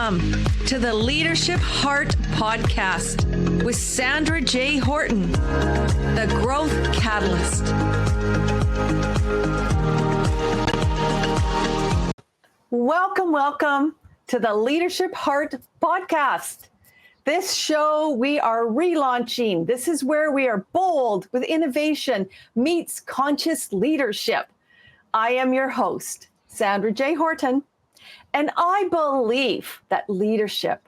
Welcome to the Leadership Heart Podcast with Sandra J. Horton, the Growth Catalyst. Welcome to the Leadership Heart Podcast. This show we are relaunching. This is where we are bold with innovation meets conscious leadership. I am your host, Sandra J. Horton, and I believe that leadership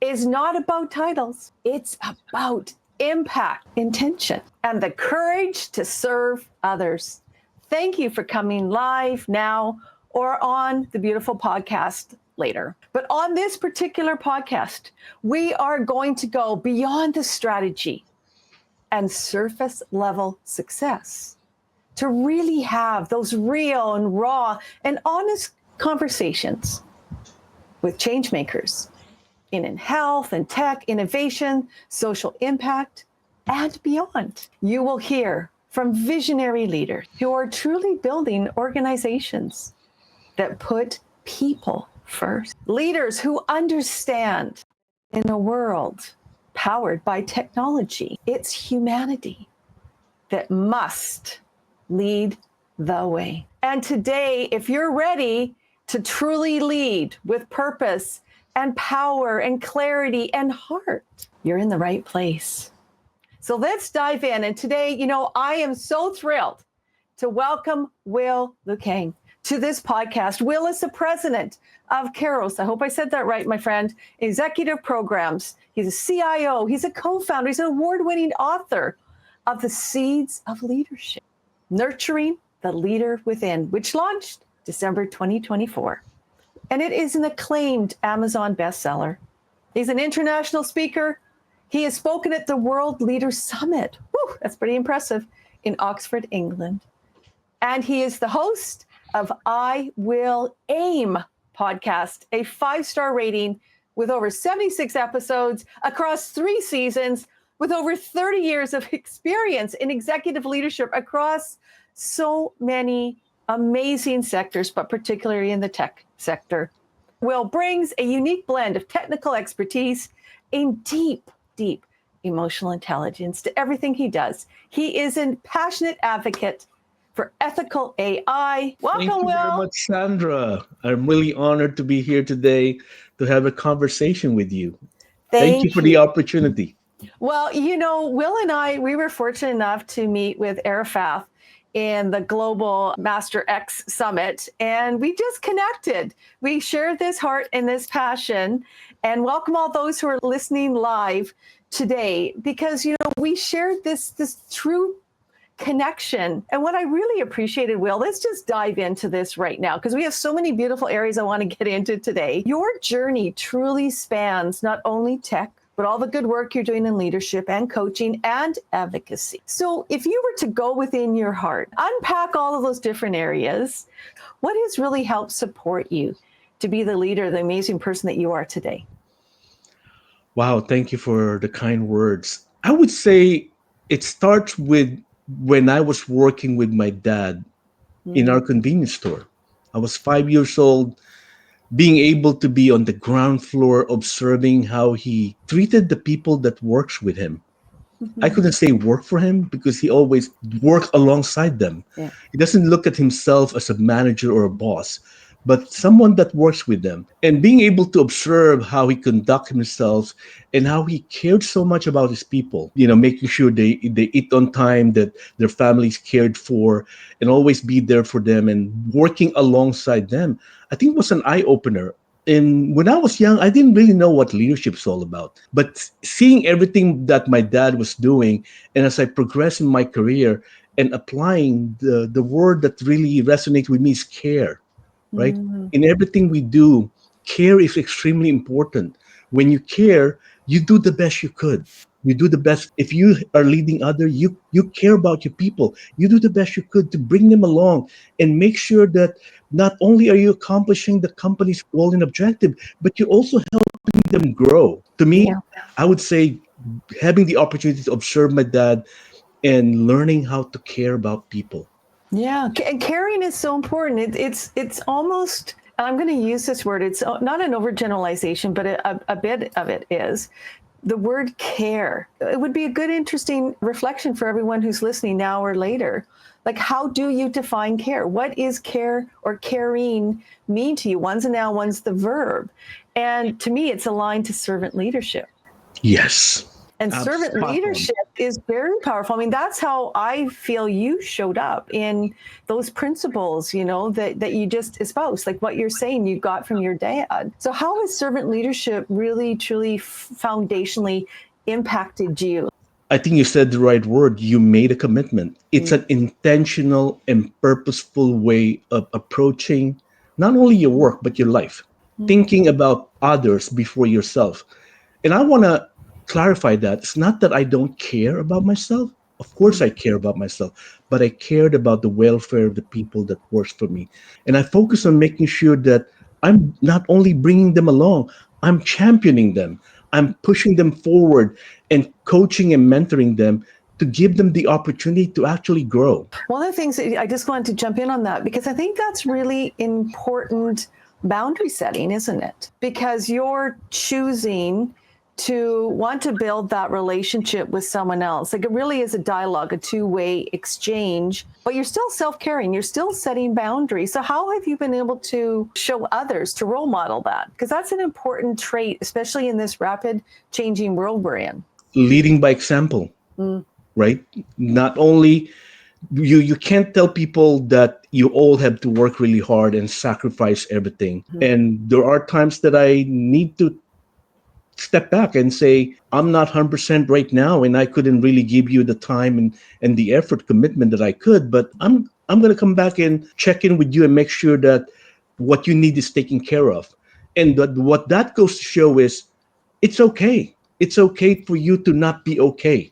is not about titles. It's about impact, intention, and the courage to serve others. Thank you for coming live now or on the beautiful podcast later. But on this particular podcast, we are going to go beyond the strategy and surface level success to really have those real and raw and honest conversations with change makers in health and tech, innovation, social impact, and beyond. You will hear from visionary leaders who are truly building organizations that put people first. Leaders who understand in a world powered by technology, it's humanity that must lead the way. And today, if you're ready to truly lead with purpose and power and clarity and heart, you're in the right place. So let's dive in. And today, I am so thrilled to welcome Will Lukang to this podcast. Will is the president of Kairos. I hope I said that right, my friend. Executive programs. He's a CIO. He's a co-founder. He's an award-winning author of The Seeds of Leadership, Nurturing the Leader Within, which launched December 2024. And it is an acclaimed Amazon bestseller. He's an international speaker. He has spoken at the World Leaders Summit. Woo, that's pretty impressive, in Oxford, England. And he is the host of I Will Aim podcast, a 5-star rating with over 76 episodes across 3 seasons, with over 30 years of experience in executive leadership across so many amazing sectors, but particularly in the tech sector. Will brings a unique blend of technical expertise and deep emotional intelligence to everything he does. He is a passionate advocate for ethical AI. Welcome, Thank you Will. very much, Sandra. I'm really honored to be here today to have a conversation with you. Thank you for the opportunity. Well, Will and I, we were fortunate enough to meet with Arafat in the Global Master X Summit, and we just connected. We shared this heart and this passion, and welcome all those who are listening live today, because, we shared this true connection. And what I really appreciated, Will, let's just dive into this right now, because we have so many beautiful areas I want to get into today. Your journey truly spans not only tech, but all the good work you're doing in leadership and coaching and advocacy. So if you were to go within your heart, unpack all of those different areas, what has really helped support you to be the leader, the amazing person that you are today? Wow, thank you for the kind words. I would say it starts with when I was working with my dad in our convenience store. I was 5 years old, being able to be on the ground floor, observing how he treated the people that works with him. I couldn't say work for him because he always worked alongside them. Yeah. He doesn't look at himself as a manager or a boss, but someone that works with them. And being able to observe how he conduct himself and how he cared so much about his people, making sure they eat on time, that their families cared for, and always be there for them and working alongside them, I think was an eye-opener. And when I was young, I didn't really know what leadership is all about. But seeing everything that my dad was doing, and as I progressed in my career and applying the word that really resonates with me is care. Right? In everything we do, care is extremely important. When you care, you do the best you could. You do the best. If you are leading others, you care about your people. You do the best you could to bring them along and make sure that not only are you accomplishing the company's goal and objective, but you're also helping them grow. To me, I would say having the opportunity to observe my dad and learning how to care about people. Yeah, and caring is so important. It's almost And I'm going to use this word. It's not an overgeneralization, but a bit of it is the word care. It would be a good, interesting reflection for everyone who's listening now or later. Like, how do you define care? What is care or caring mean to you? One's a noun, one's the verb. And to me, it's aligned to servant leadership. Yes. And servant leadership is very powerful. I mean, that's how I feel you showed up in those principles, that you just espoused, like what you're saying you got from your dad. So how has servant leadership really, truly foundationally impacted you? I think you said the right word. You made a commitment. It's an intentional and purposeful way of approaching not only your work, but your life, thinking about others before yourself. And I want to clarify that. It's not that I don't care about myself. Of course, I care about myself, but I cared about the welfare of the people that works for me. And I focus on making sure that I'm not only bringing them along, I'm championing them. I'm pushing them forward and coaching and mentoring them to give them the opportunity to actually grow. One of the things that I just wanted to jump in on that, because I think that's really important boundary setting, isn't it? Because you're choosing to want to build that relationship with someone else. Like, it really is a dialogue, a two-way exchange, but you're still self-caring, you're still setting boundaries. So how have you been able to show others, to role model that? Because that's an important trait, especially in this rapid changing world we're in. Leading by example, right? Not only you can't tell people that you all have to work really hard and sacrifice everything. And there are times that I need to step back and say, I'm not 100% right now, and I couldn't really give you the time and the effort commitment that I could, but I'm going to come back and check in with you and make sure that what you need is taken care of. And what that goes to show is it's okay. It's okay for you to not be okay,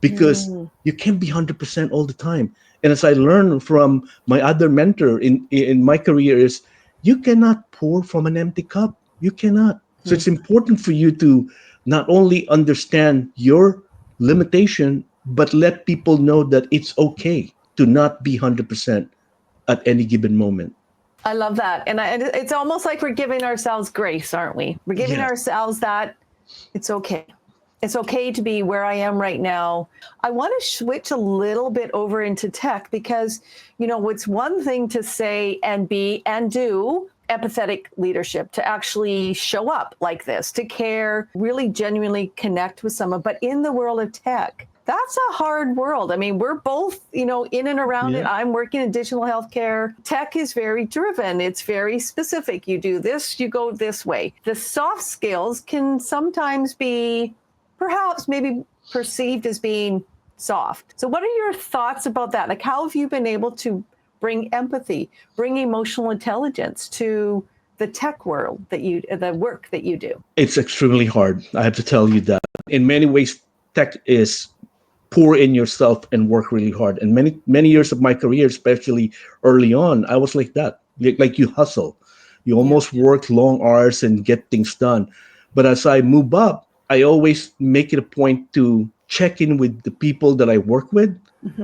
because you can't be 100% all the time. And as I learned from my other mentor in my career is, you cannot pour from an empty cup. You cannot. So it's important for you to not only understand your limitation, but let people know that it's okay to not be 100% at any given moment. I love that. And it's almost like we're giving ourselves grace, aren't we? We're giving ourselves that it's okay. It's okay to be where I am right now. I want to switch a little bit over into tech because, it's one thing to say and be and do empathetic leadership, to actually show up like this, to care, really genuinely connect with someone. But in the world of tech, that's a hard world. I mean, we're both, in and around it. I'm working in digital healthcare. Tech is very driven. It's very specific. You do this, you go this way. The soft skills can sometimes be perhaps maybe perceived as being soft. So what are your thoughts about that? Like, how have you been able to bring empathy, bring emotional intelligence to the tech world, the work that you do? It's extremely hard. I have to tell you that. In many ways, tech is pour in yourself and work really hard. And many years of my career, especially early on, I was like that. Like you hustle. You almost work long hours and get things done. But as I move up, I always make it a point to check in with the people that I work with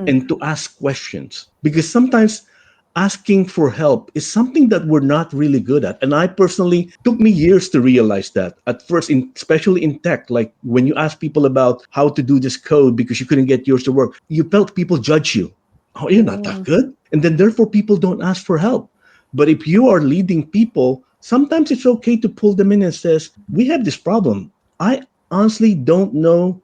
and to ask questions. Because sometimes asking for help is something that we're not really good at. And I personally took me years to realize that at first, especially in tech, like when you ask people about how to do this code because you couldn't get yours to work, you felt people judge you. Oh, you're not that good. And then therefore people don't ask for help. But if you are leading people, sometimes it's okay to pull them in and says, we have this problem. I honestly don't know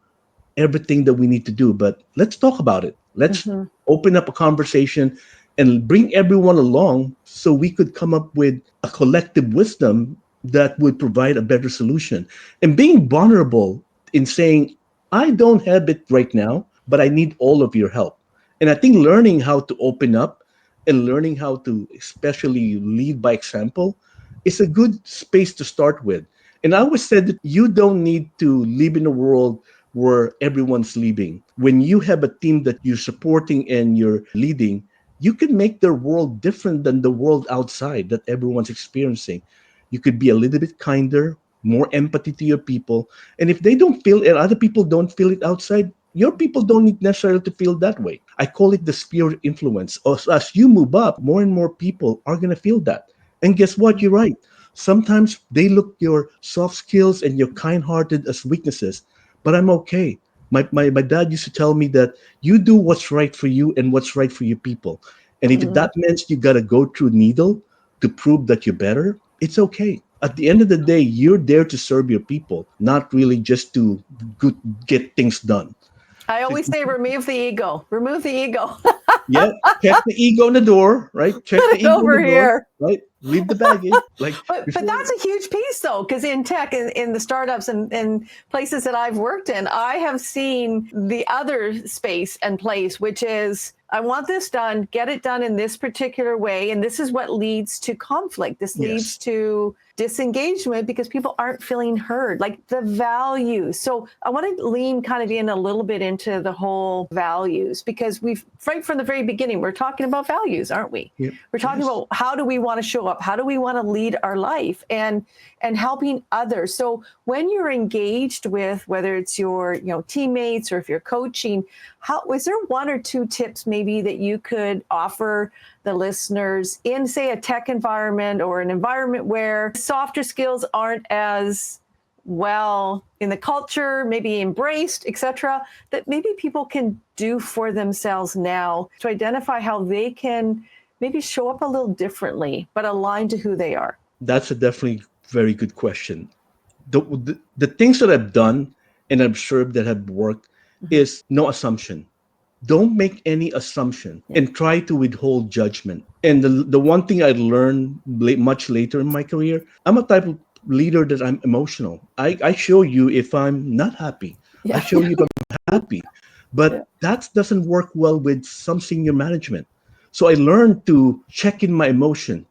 everything that we need to do, but let's talk about it. Let's open up a conversation and bring everyone along so we could come up with a collective wisdom that would provide a better solution. And being vulnerable in saying, I don't have it right now, but I need all of your help. And I think learning how to open up and learning how to especially lead by example is a good space to start with. And I always said that you don't need to live in a world where everyone's leaving. When you have a team that you're supporting and you're leading, you can make their world different than the world outside that everyone's experiencing. You could be a little bit kinder, more empathy to your people. And if they don't feel it, other people don't feel it outside, your people don't need necessarily to feel that way. I call it the sphere of influence. As you move up, more and more people are going to feel that. And guess what? You're right. Sometimes they look your soft skills and your kind-hearted as weaknesses, but I'm okay. My dad used to tell me that you do what's right for you and what's right for your people. And if Mm. that means you got to go through needle to prove that you're better, it's okay. At the end of the day, you're there to serve your people, not really just to go- get things done. I So always say remove the ego. Remove the ego. yeah, check the ego on the door, right? Check Put the it ego on over the door, here. right? Leave the baggage. Like But before. that's a huge piece though, because in tech, in the startups and places that I've worked in, I have seen the other space and place, which is I want this done, get it done in this particular way. And this is what leads to conflict. This leads Yes, to disengagement because people aren't feeling heard, like the values. So I want to lean kind of in a little bit into the whole values because we've right from the very beginning, we're talking about values, aren't we? yep, We're talking yes. about how do we want to show up? How do we want to lead our life and helping others? So when you're engaged with whether it's your teammates or if you're coaching, how is there one or two tips maybe that you could offer the listeners in say a tech environment or an environment where softer skills aren't as well in the culture, maybe embraced, etc., that maybe people can do for themselves now to identify how they can maybe show up a little differently, but aligned to who they are? That's a definitely very good question. The things that I've done and observed that have worked Mhm. is no assumption. Don't make any assumption Yeah. and try to withhold judgment. And the one thing I learned much later in my career, I'm a type of leader that I'm emotional. I show you if I'm not happy. I Yeah. show you if I'm happy. Yeah. But that doesn't work well with some senior management. So I learned to check in my emotion,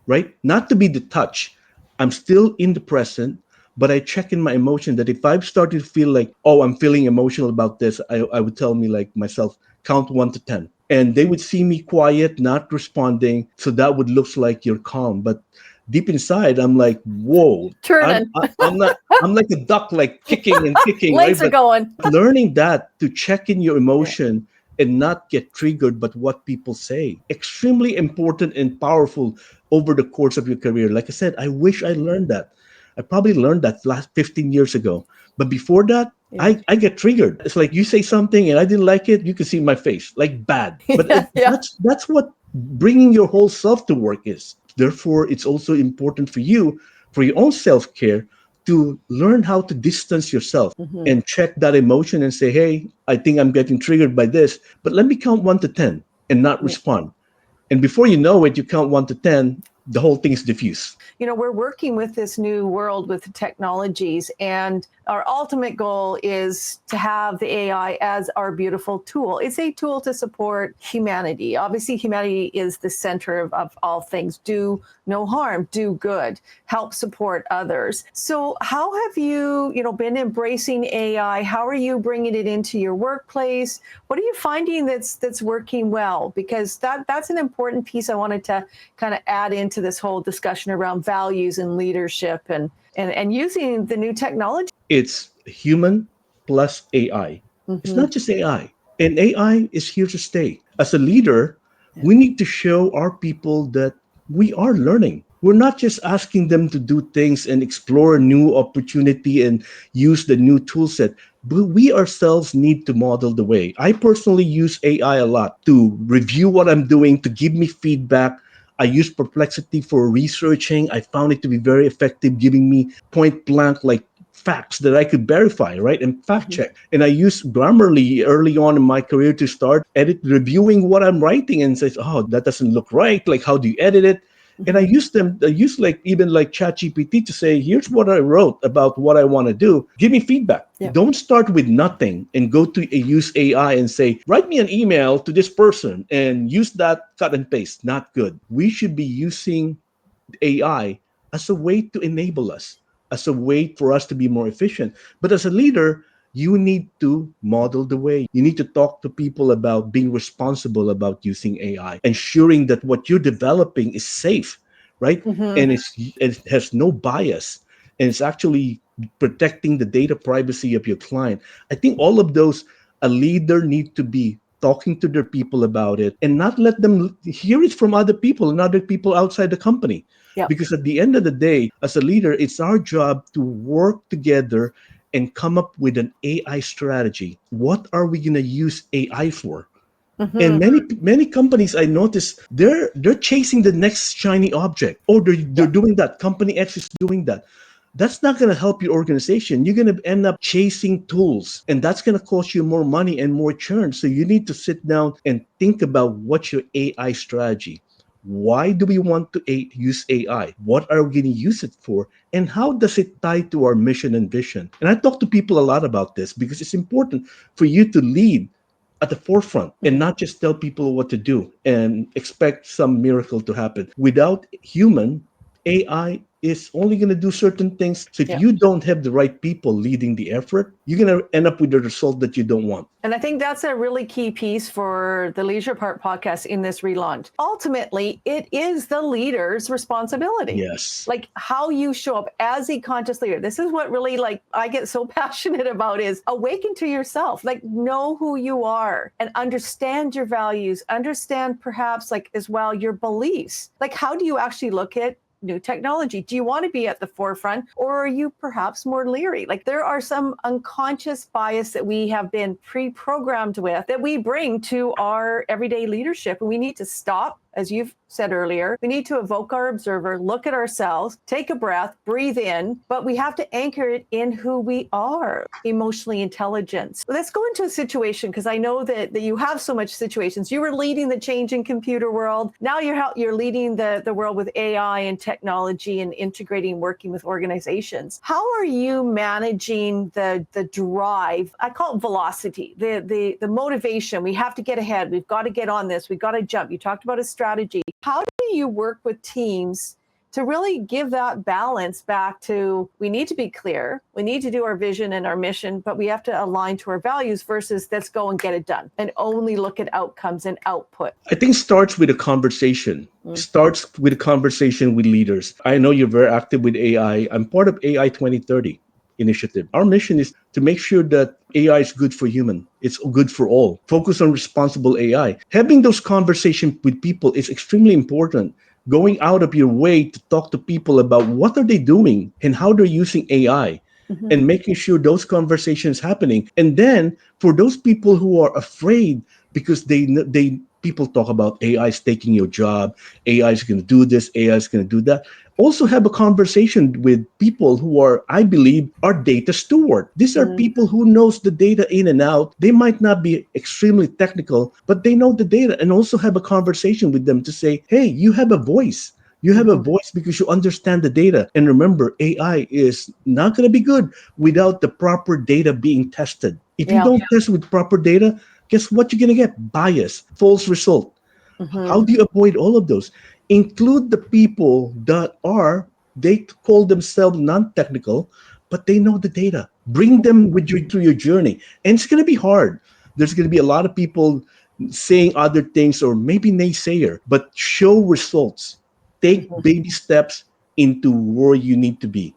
right? Not to be detached. I'm still in the present, but I check in my emotion that if I've started to feel like, oh, I'm feeling emotional about this, I would tell me like myself, count 1 to 10. And they would see me quiet, not responding. So that would look like you're calm. But deep inside, I'm like, whoa, Turning. I'm not, I'm like a duck, like kicking and kicking, right? Legs are But going. learning that to check in your Yeah. emotion and not get triggered by what people say, extremely important and powerful over the course of your career. Like I said, I wish I learned that. I probably learned that last 15 years ago. But before that, Yeah. I get triggered. It's like you say something and I didn't like it, you can see my face, like bad. But Yeah. Yeah. that's what bringing your whole self to work is. Therefore, it's also important for you, for your own self care, to learn how to distance yourself Mhm. and check that emotion and say, hey, I think I'm getting triggered by this, but let me count 1 to 10 and not Yeah. respond. And before you know it, you count 1 to 10, the whole thing is diffused. We're working with this new world with the technologies, and our ultimate goal is to have the AI as our beautiful tool. It's a tool to support humanity. Obviously, humanity is the center of all things. Do no harm, do good, help support others. So, how have you been embracing AI? How are you bringing it into your workplace? What are you finding that's working well? Because that's an important piece I wanted to kind of add into this whole discussion around values and leadership and using the new technology. It's human plus AI. It's Mm-hmm. not just AI. And AI is here to stay. As a leader, we need to show our people that we are learning. We're not just asking them to do things and explore a new opportunity and use the new tool set, but we ourselves need to model the way. I personally use AI a lot to review what I'm doing, to give me feedback. I use Perplexity for researching. I found it to be very effective, giving me point blank, like facts that I could verify, right? And fact Mm-hmm. check. And I used Grammarly early on in my career to start reviewing what I'm writing and says, oh, that doesn't look right. Like, how do you edit it? And Mm-hmm. I use like even like ChatGPT to say, here's what I wrote about what I want to do. Give me feedback. Yep. Don't start with nothing and go to use AI and say, write me an email to this person and use that cut and paste. Not good. We should be using AI as a way to enable us, as a way for us to be more efficient. But as a leader, you need to model the way. You need to talk to people about being responsible about using AI, ensuring that what you're developing is safe, right? Mm-hmm. And it has no bias, and it's actually protecting the data privacy of your client. I think all of those a leader need to be talking to their people about it, and not let them hear it from other people and other people outside the company. Yeah. Because at the end of the day, as a leader, it's our job to work together and come up with an AI strategy. What are we going to use AI for? And many companies I notice they're chasing the next shiny object. Oh, they're Yeah. doing that. Company X is doing that. That's not going to help your organization. You're going to end up chasing tools, and that's going to cost you more money and more churn. So you need to sit down and think about what's your AI strategy. Why do we want to use AI? What are we going to use it for? And how does it tie to our mission and vision? And I talk to people a lot about this because it's important for you to lead at the forefront and not just tell people what to do and expect some miracle to happen. Without human, AI is only going to do certain things. So if Yeah. you don't have the right people leading the effort, you're going to end up with the result that you don't want. And I think that's a really key piece for the Leadership Heart podcast in this relaunch. Ultimately, it is the leader's responsibility. Yes. Like how you show up as a conscious leader. This is what really like I get so passionate about is awaken to yourself. Like know who you are and understand your values, understand perhaps like as well your beliefs. Like how do you actually look at new technology? Do you want to be at the forefront or are you perhaps more leery? Like there are some unconscious bias that we have been pre-programmed with that we bring to our everyday leadership. And we need to stop, as you've said earlier, we need to evoke our observer, look at ourselves, take a breath, breathe in, but we have to anchor it in who we are, emotionally intelligent. So let's go into a situation because I know that you have so much situations. You were leading the change in computer world. Now you're leading the world with AI and technology and integrating, working with organizations. How are you managing the drive? I call it velocity, the motivation. We have to get ahead. We've got to get on this. We've got to jump. You talked about a strategy. How do you work with teams to really give that balance back to we need to be clear, we need to do our vision and our mission, but we have to align to our values versus let's go and get it done and only look at outcomes and output? I think starts with a conversation. Starts with a conversation with leaders. I know you're very active with AI. I'm part of AI 2030 initiative. Our mission is to make sure that AI is good for human. It's good for all. Focus on responsible AI. Having those conversations with people is extremely important. Going out of your way to talk to people about what are they doing and how they're using AI and making sure those conversations happening. And then for those people who are afraid because they people talk about AI is taking your job, AI is going to do this, AI is going to do that. Also have a conversation with people who are, I believe, are data steward. These are people who knows the data in and out. They might not be extremely technical, but they know the data, and also have a conversation with them to say, hey, you have a voice. You have a voice because you understand the data. And remember, AI is not going to be good without the proper data being tested. If you Yeah. don't test with proper data, guess what you're going to get? Bias, false result. How do you avoid all of those? Include the people that they call themselves non-technical, but they know the data. Bring them with you through your journey. And it's going to be hard. There's going to be a lot of people saying other things or maybe naysayer, but show results. Take baby steps into where you need to be.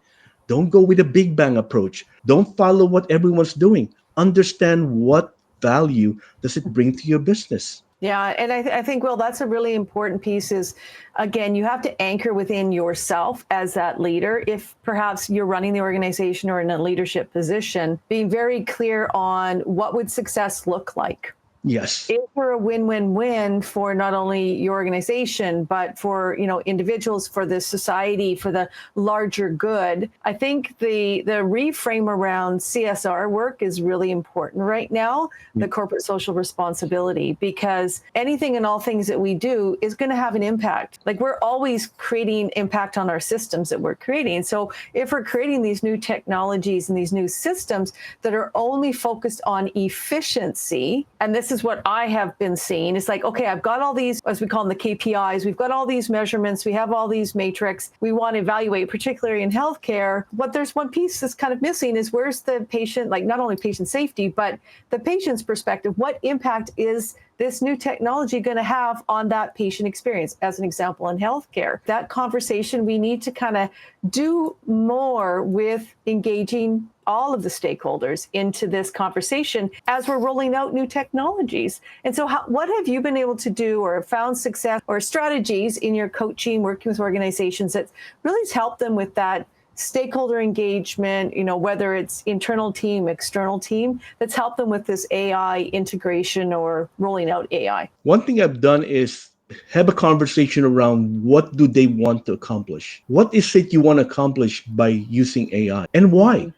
Don't go with a big bang approach. Don't follow what everyone's doing. Understand what value does it bring to your business. Yeah, and I think, Will, that's a really important piece is, again, you have to anchor within yourself as that leader. If perhaps you're running the organization or in a leadership position, being very clear on what would success look like. Yes. Is there a win-win-win for not only your organization, but for, individuals, for the society, for the larger good? I think the reframe around CSR work is really important right now, the corporate social responsibility, because anything and all things that we do is going to have an impact. Like we're always creating impact on our systems that we're creating. So if we're creating these new technologies and these new systems that are only focused on efficiency, and this is what I have been seeing. It's like, okay, I've got all these, as we call them, the KPIs. We've got all these measurements. We have all these metrics. We want to evaluate, particularly in healthcare. But there's one piece that's kind of missing is where's the patient, like not only patient safety, but the patient's perspective. What impact is this new technology going to have on that patient experience? As an example, in healthcare, that conversation, we need to kind of do more with engaging all of the stakeholders into this conversation as we're rolling out new technologies. And so what have you been able to do or found success or strategies in your coaching, working with organizations that really has helped them with that stakeholder engagement, whether it's internal team, external team, that's helped them with this AI integration or rolling out AI? One thing I've done is have a conversation around what do they want to accomplish? What is it you want to accomplish by using AI and why,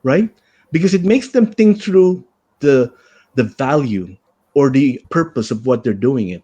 right? Because it makes them think through the value or the purpose of what they're doing it.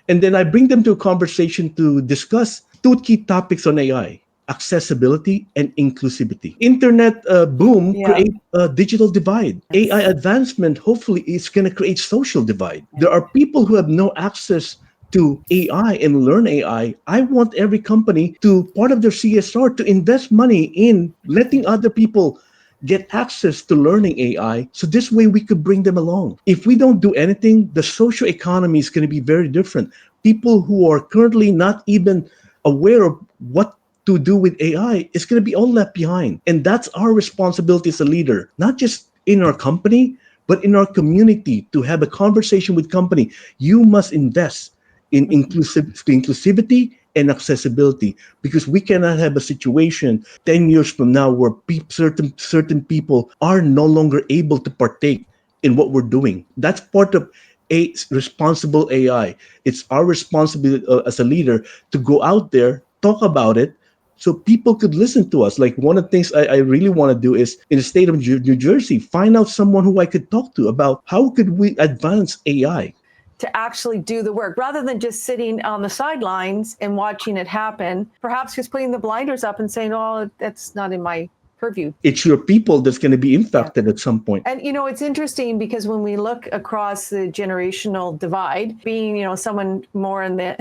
And then I bring them to a conversation to discuss two key topics on AI: accessibility and inclusivity. Internet boom Yeah. create a digital divide. AI advancement hopefully is going to create social divide. There are people who have no access to AI and learn AI. I want every company to part of their CSR to invest money in letting other people get access to learning AI. So this way we could bring them along. If we don't do anything, the social economy is going to be very different. People who are currently not even aware of what to do with AI is going to be all left behind. And that's our responsibility as a leader, not just in our company, but in our community, to have a conversation with company. You must invest in inclusivity and accessibility, because we cannot have a situation 10 years from now where certain people are no longer able to partake in what we're doing. That's part of a responsible AI. It's our responsibility as a leader to go out there, talk about it, so people could listen to us. Like, one of the things I really want to do is, in the state of New Jersey, find out someone who I could talk to about how could we advance AI. To actually do the work rather than just sitting on the sidelines and watching it happen, perhaps just putting the blinders up and saying, oh, that's not in my purview. It's your people that's going to be impacted at some point. And, it's interesting because when we look across the generational divide, being, someone more in the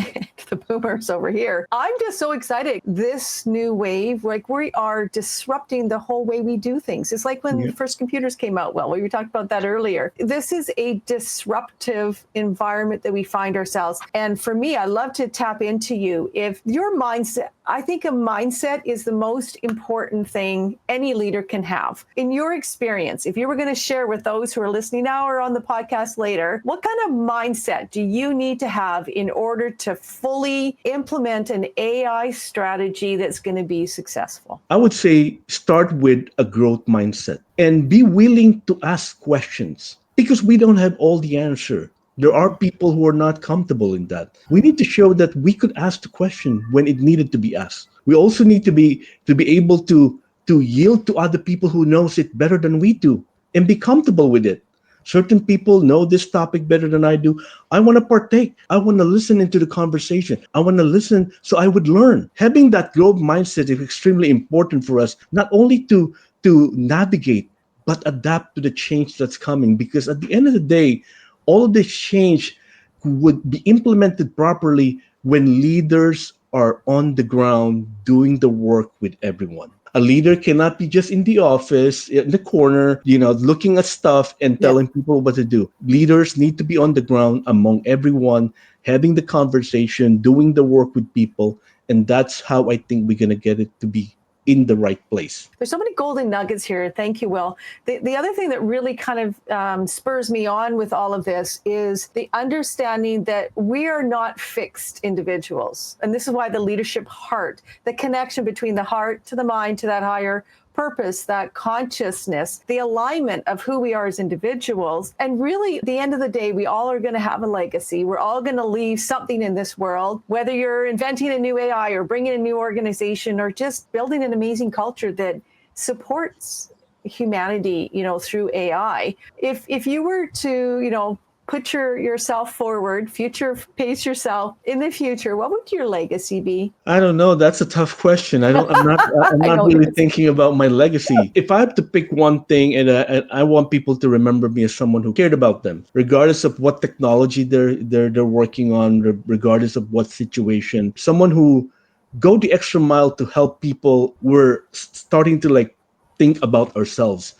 boomers over here, I'm just so excited. This new wave, like, we are disrupting the whole way we do things. It's like when the first computers came out. Well, we talked about that earlier. This is a disruptive environment that we find ourselves. And for me, I love to tap into you. If your mindset, I think a mindset is the most important thing any leader can have. In your experience, if you were going to share with those who are listening now or on the podcast later, what kind of mindset do you need to have in order to fully implement an AI strategy that's going to be successful? I would say start with a growth mindset and be willing to ask questions, because we don't have all the answer. There are people who are not comfortable in that. We need to show that we could ask the question when it needed to be asked. We also need to be able to yield to other people who knows it better than we do and be comfortable with it. Certain people know this topic better than I do. I want to partake. I want to listen into the conversation. I want to listen so I would learn. Having that growth mindset is extremely important for us, not only to navigate, but adapt to the change that's coming. Because at the end of the day, all of this change would be implemented properly when leaders are on the ground doing the work with everyone. A leader cannot be just in the office, in the corner, looking at stuff and telling people what to do. Leaders need to be on the ground among everyone, having the conversation, doing the work with people. And that's how I think we're going to get it to be in the right place. There's so many golden nuggets here. Thank you, Will. The other thing that really kind of spurs me on with all of this is the understanding that we are not fixed individuals. And this is why the leadership heart, the connection between the heart to the mind, to that higher purpose, that consciousness, the alignment of who we are as individuals. And really, at the end of the day, we all are going to have a legacy. We're all going to leave something in this world, whether you're inventing a new AI or bringing a new organization or just building an amazing culture that supports humanity, through AI. If you were to, put yourself forward, pace yourself in the future, what would your legacy be? I don't know. That's a tough question. I'm not really thinking about my legacy. If I have to pick one thing, and I want people to remember me as someone who cared about them, regardless of what technology they're working on, regardless of what situation, someone who go the extra mile to help people. We're starting to think about ourselves,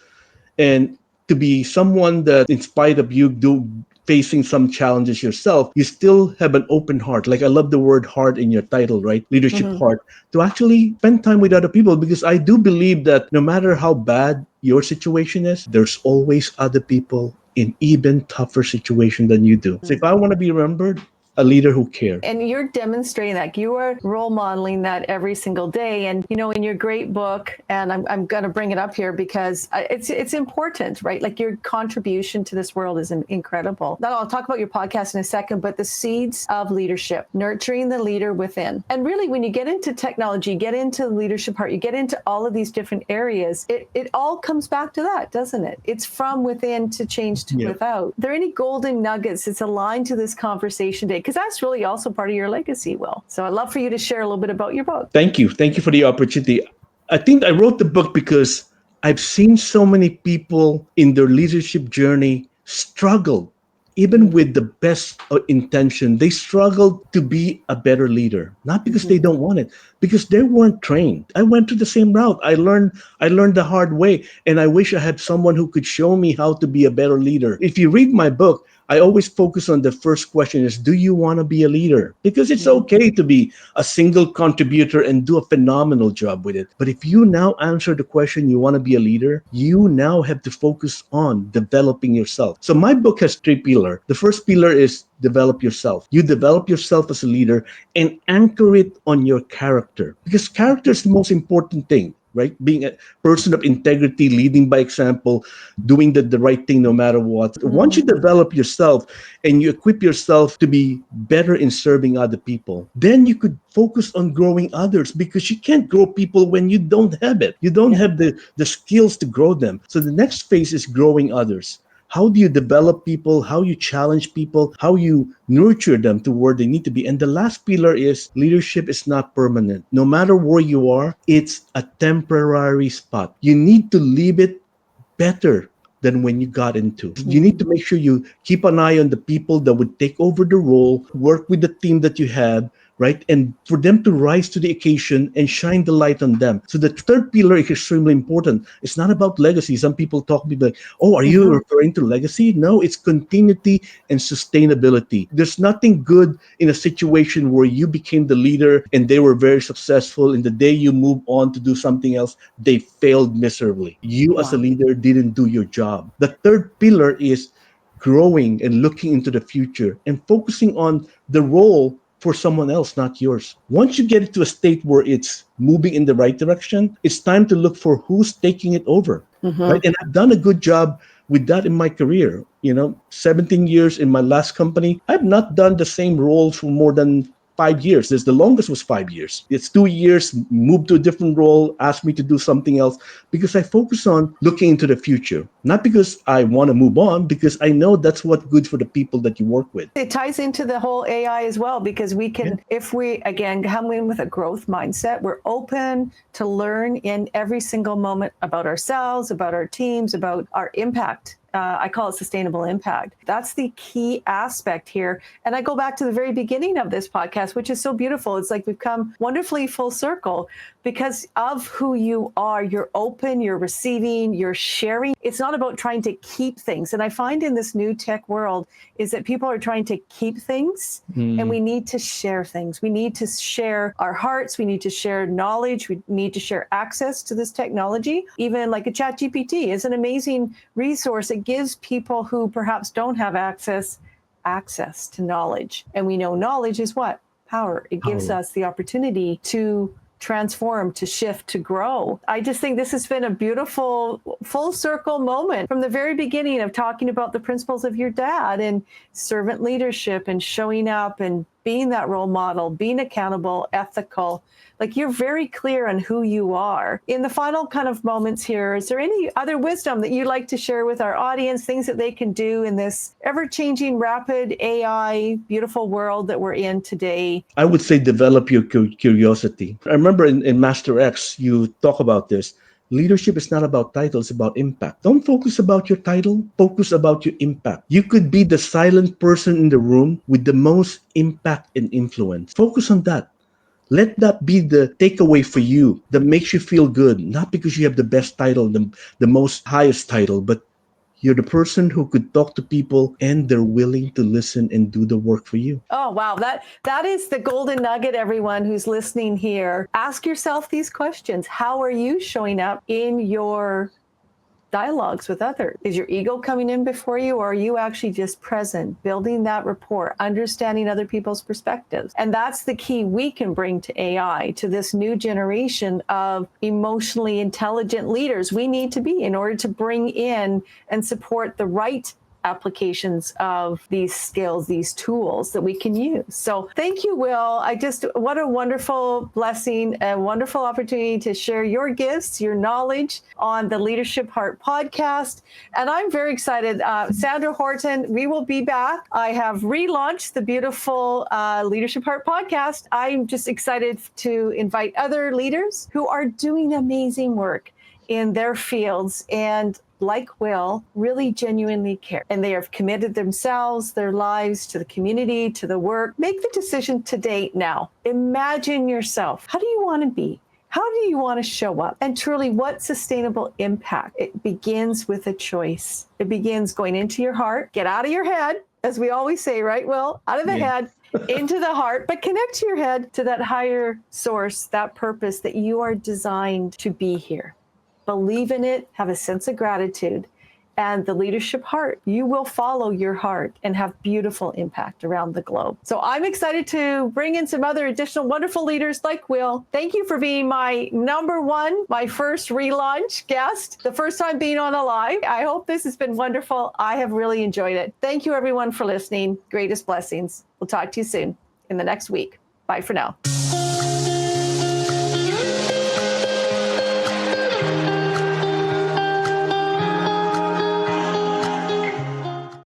and to be someone that, in spite of you facing some challenges yourself, you still have an open heart. Like I love the word heart in your title, right? Leadership heart, to actually spend time with other people, because I do believe that no matter how bad your situation is, there's always other people in even tougher situation than you do. So if I want to be remembered, a leader who cares. And you're demonstrating that. You are role modeling that every single day. And, in your great book, and I'm going to bring it up here because it's important, right? Like your contribution to this world is incredible. Now, I'll talk about your podcast in a second, but the seeds of leadership, nurturing the leader within. And really, when you get into technology, get into the leadership part, you get into all of these different areas, it all comes back to that, doesn't it? It's from within to change to without. Are there any golden nuggets that's aligned to this conversation today? Because that's really also part of your legacy, Will. So I'd love for you to share a little bit about your book. Thank you. Thank you for the opportunity. I think I wrote the book because I've seen so many people in their leadership journey struggle. Even with the best intention, they struggle to be a better leader. Not because they don't want it, because they weren't trained. I went through the same route. I learned the hard way, and I wish I had someone who could show me how to be a better leader. If you read my book, I always focus on the first question is, do you want to be a leader? Because it's okay to be a single contributor and do a phenomenal job with it. But if you now answer the question, you want to be a leader, you now have to focus on developing yourself. So my book has 3 pillars. The first pillar is develop yourself. You develop yourself as a leader and anchor it on your character, because character is the most important thing. Right? Being a person of integrity, leading by example, doing the right thing no matter what. Once you develop yourself and you equip yourself to be better in serving other people, then you could focus on growing others, because you can't grow people when you don't have it. You don't have the skills to grow them. So the next phase is growing others. How do you develop people? How you challenge people? How you nurture them to where they need to be? And the last pillar is leadership is not permanent. No matter where you are, it's a temporary spot. You need to leave it better than when you got into. You need to make sure you keep an eye on the people that would take over the role, work with the team that you have, right? And for them to rise to the occasion and shine the light on them. So the third pillar is extremely important. It's not about legacy. Some people talk to me like, oh, are you referring to legacy? No, it's continuity and sustainability. There's nothing good in a situation where you became the leader and they were very successful, and the day you move on to do something else, they failed miserably. You as a leader didn't do your job. The third pillar is growing and looking into the future and focusing on the role for someone else, not yours. Once you get it to a state where it's moving in the right direction, it's time to look for who's taking it over. Right? And I've done a good job with that in my career. 17 years in my last company, I've not done the same role for more than 5 years. The longest was 5 years. It's 2 years, moved to a different role, asked me to do something else, because I focus on looking into the future. Not because I want to move on, because I know that's what's good for the people that you work with. It ties into the whole AI as well, because we can, if we, again, come in with a growth mindset, we're open to learn in every single moment about ourselves, about our teams, about our impact. I call it sustainable impact. That's the key aspect here. And I go back to the very beginning of this podcast, which is so beautiful. It's like we've come wonderfully full circle because of who you are. You're open, you're receiving, you're sharing. It's not about trying to keep things. And I find in this new tech world is that people are trying to keep things, and we need to share things. We need to share our hearts. We need to share knowledge. We need to share access to this technology. Even like a ChatGPT is an amazing resource. It gives people who perhaps don't have access to knowledge. And we know knowledge is what? Power. It gives us the opportunity to transform, to shift, to grow. I just think this has been a beautiful full circle moment from the very beginning of talking about the principles of your dad and servant leadership and showing up and being that role model, being accountable, ethical. Like you're very clear on who you are. In the final kind of moments here, is there any other wisdom that you'd like to share with our audience, things that they can do in this ever-changing, rapid AI, beautiful world that we're in today? I would say develop your curiosity. I remember in Master X, you talk about this. Leadership is not about titles, it's about impact. Don't focus about your title, focus about your impact. You could be the silent person in the room with the most impact and influence. Focus on that. Let that be the takeaway for you that makes you feel good, not because you have the best title, the most highest title, but You're the person who could talk to people and they're willing to listen and do the work for you. Oh, wow. That is the golden nugget, everyone who's listening here. Ask yourself these questions. How are you showing up in your dialogues with others? Is your ego coming in before you, or are you actually just present, building that rapport, understanding other people's perspectives? And that's the key we can bring to AI, to this new generation of emotionally intelligent leaders we need to be in order to bring in and support the right applications of these skills, these tools that we can use. So thank you, Will. What a wonderful blessing, a wonderful opportunity to share your gifts, your knowledge on the Leadership Heart podcast. And I'm very excited. Sandra Horton, we will be back. I have relaunched the beautiful Leadership Heart podcast. I'm just excited to invite other leaders who are doing amazing work in their fields and, like Will, really genuinely care. And they have committed themselves, their lives to the community, to the work. Make the decision today now. Imagine yourself. How do you want to be? How do you want to show up? And truly, what sustainable impact? It begins with a choice. It begins going into your heart, get out of your head, as we always say, right, Will? Out of the head, into the heart, but connect to your head to that higher source, that purpose that you are designed to be here. Believe in it, have a sense of gratitude, and the Leadership Heart. You will follow your heart and have beautiful impact around the globe. So I'm excited to bring in some other additional wonderful leaders like Will. Thank you for being my my first relaunch guest, the first time being on a live. I hope this has been wonderful. I have really enjoyed it. Thank you, everyone, for listening. Greatest blessings. We'll talk to you soon in the next week. Bye for now.